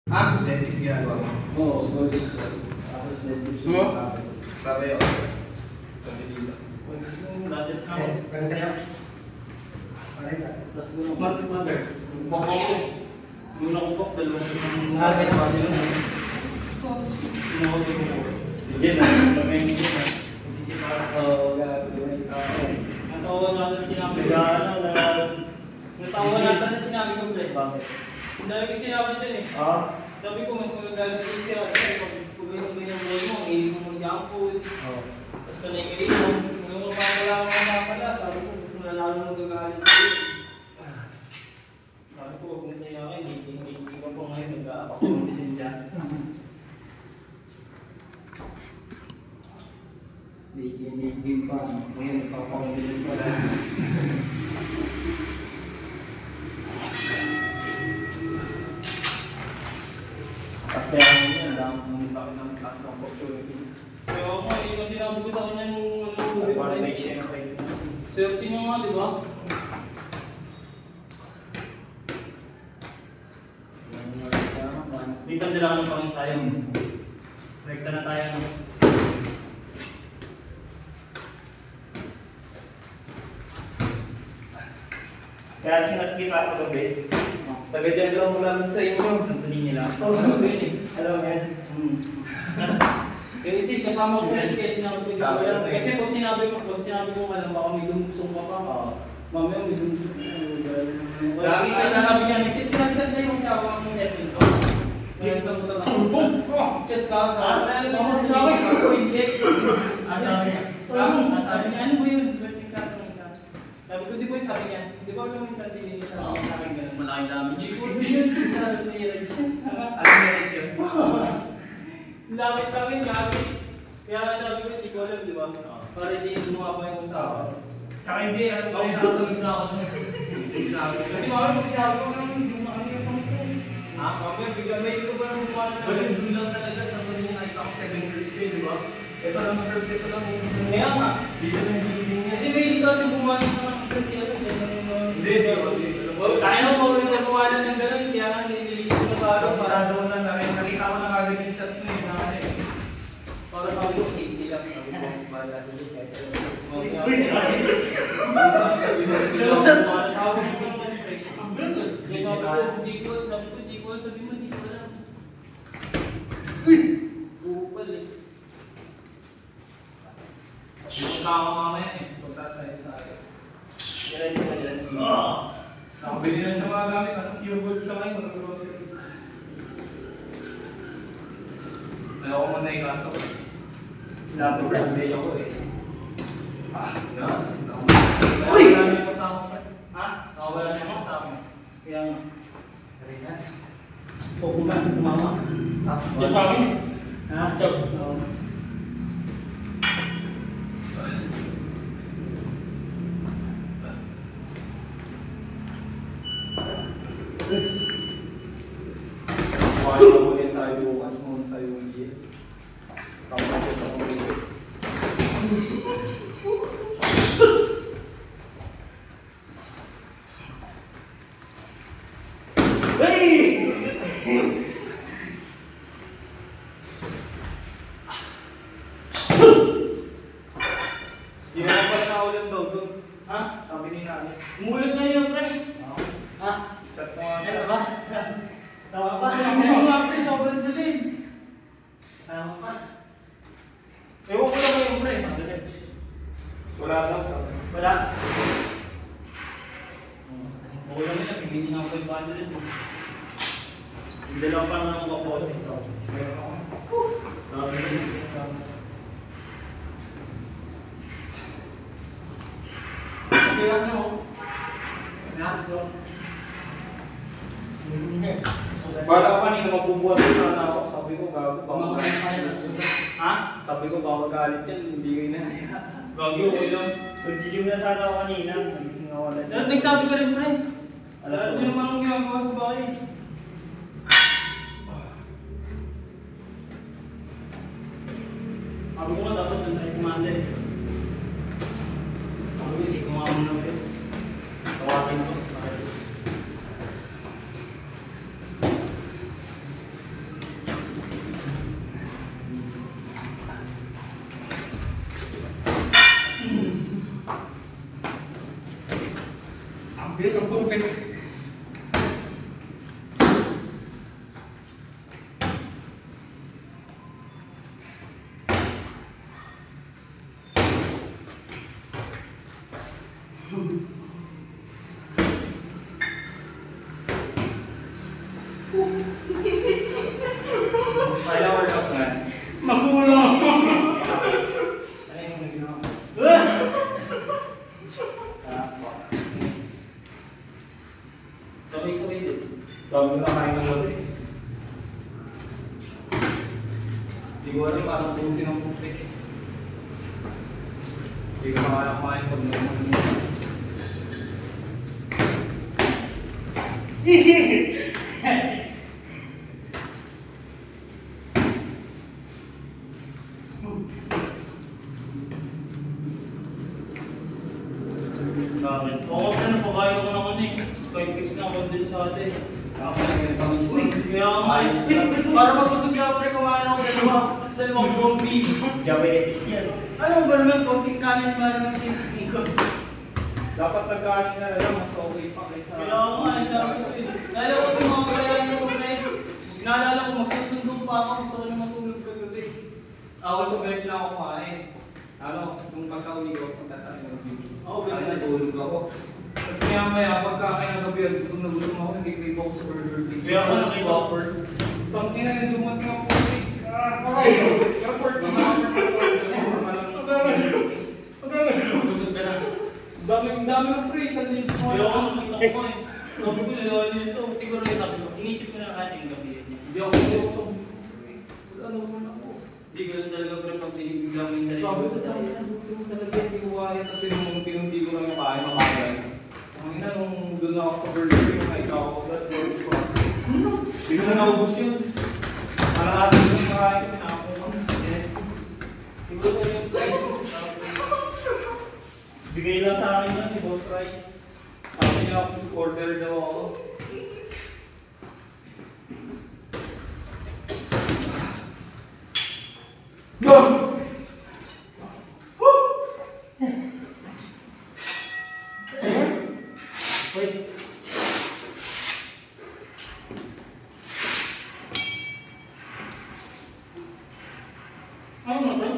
Ah, deadlift ginagawa mo? Oo, small six po. Tapos deadlift sa Sabi ako. Sabi dito. Lasit ka. Ganun tayo. Parang ka. Tapos mother. Bukok ko. Nung nakupok, dalawang isang Nakakit pa din. Sinawag ko. Sige na. Pagkain ko na. Hindi si Marco. Natawa natin sinabi. Natawa natin na sinabi ko, Bre. Bakit? Ang dami ko sinabi dyan eh. Sabi ko, mas magagalit ko siya. Kasi pag kumain ng buhay mo, ang hilig mo mag-junk food. Tapos panay-kain mo. Kung mapapala ko na pala, sabi ko, gusto na lalo magagalit ko. Sabi ko, kung sa'yo akin, hindi ko po ngayon nag-apakulitin siya. Hindi pa. Ngayon, nagpapakulitin ko lang. Kaya ako yun, alam mo bakit namin taas ng opportunity. Kaya ako, yung sinabi ko sa kanya nung parang may share kayo. Swerte nyo nga, di ba? Dito ang dala ng pang-ensayong. Rekta na tayo, no? Kaya kinakita ako gabi. Taga-dyan lang mula sa inyo. Ang tuloy nila. Oo, alam mo yan. Yung isip, kasama ko sa kaya sinabi ko sa kaya. Kasi kung sinabi ko, alam baka may lumusong ka pa. Mamaya may lumusong ka. Lagi ka nasabi niya, nagchat na yung sawa ng network ko. Ngayon sa muta na. Chat ka sa akin. Sabi ko, hindi. Sabi niya, ano ba yun? Sabi ko, di ba yung sabi niya? Di ba yung sabi niya sa akin ganun? Malaking dami. G4 yun. Sabi niya, reaction. Ano yung reaction? Lamit-lamit gabi. Kaya nga sabi ko, hindi ko alam, di ba? Para hindi mo mga pa yung usapan. Tsaka hindi, ano ba yung tatawid na ako? Kasi mga sinabi ko lang, yung mga ano yung pangkong. Ha? Mamaya, bigla may ito ba ng mukha na? Walang dulang talaga sa mga yung nakita ko 7 years day, di ba? Ito lang ang first, ito lang yung kaya nga. Dito na yung hililing niya. Kasi may ito kasi bumalik na ng first year. Hindi. Kaya mo pa rin na buwanan ng gano'n, kaya nga nililis ko na araw para doon na nakita ko na kagad yung chat mo eh. Para sabi ko, safety lang. Sabi ko, bala ulit. Pinusan! Sabi ko naman, sabi ko, di ko alam. Uy! Upal eh. Punta ako mamaya eh. Pagsasayin sa akin. Yan. Nakabili na siya mga gamit. Nasa pure gold siya ngayon. Mag-grocery. Ayaw ko muna ikato. Sinabi ko lang day ako eh. Yan. Uy! Nakawala niyo kasama pa. Ha? Nakawala niyo kasama. Kaya nga. Karinas. Pupunta. Tumama. Diyan sa akin. Ha? Diyan. Wala mo yan sa iyo, mas mo sa iyo hindi. Tama ka sa kumilis. Hey! Hindi na pala naulan daw doon. Ha? Sabi ni Nani. Umulan na yun, pre. Ha? Chat mo nga. Ano ba? Tawa pa. Ano nga, pre? Sobrang dilim. Tawa pa. Ewan ko na ba yung pre? Wala lang. Wala. Ulan na yan. Hindi na ako yung bundle. Hindi lang pa naman ako kapos. Meron ako. Tapos na yung sinasama. Kaya ano? Nakakot. Bala ko kanina magbubuhat ko na ako. Sabi ko, gago. Ha? Sabi ko, bawal galit yan. Hindi kayo na kaya. Gagi, okay lang. Pag-gym na sana ako kanina. Nagising ako na. Nagsabi ka rin, pre. Alas Alam niyo naman ang ginagawa sa bahay. Sabi ko nga dapat nag-try commander. Sabi ko, hindi ko nga muna ulit. Tawakin ko. Hindi ko alam parang pusin ang putik eh. Hindi ko makakaya kumain pag naman mo. Bakit? Oo, kasi napakayo ko na ano eh. 5 weeks na ako din sa atin. Ako lang yung tamis Uy, kaya nga eh. Para mapasok niya ako rin kumain ako dalawa. Tapos dalawang buong beef. Diabetes yan. Ano ba naman, konting kanin ba naman tinitingin ko? dapat nagkain na lang, mas okay pa kaysa... Kaya nga eh, sabi ko eh. Lalo ko yung mga kalayan ko na eh. Naalala ko, magsusundo pa ako. Gusto ko na matulog kagabi. Ako sa guys lang ako kumain. Ano, nung pagka-uli ko, punta sa akin ng video. Oo, ganun. Kaya natulog ako. Tapos maya-maya, pagkakain ng gabi, kung nagutom ako, nag-crave ako sa Burger King. Kaya ako nakita ko. Tangina na sumot ng putik. Okay. Report mo sa akin. Busog ka na. Dami ng praise. Ang liit mo. Kaya ako nakita ko eh. Sabi ko, nilawin niyo ito. Siguro yung sabi ko. Inisip ko na ating gabi yan. Hindi ako sa... Ano naman ako? Hindi ko lang talaga pero pag tinibiglang yung sarili. Sabi ko tayo, buti mo talaga hindi ko kaya kasi nung pinunti ko lang yung kain makakain. Ang ina nung doon ako sa Burger King, nakita ko agad, work ko. Hindi ko na naubos yun. Parang atin yung makain ko, pinakapo ko. Siguro ko yung price. Bigay lang sa akin yan si Boss Rai. Sabi niya, order daw ako. Go! Wait. Ano na ba?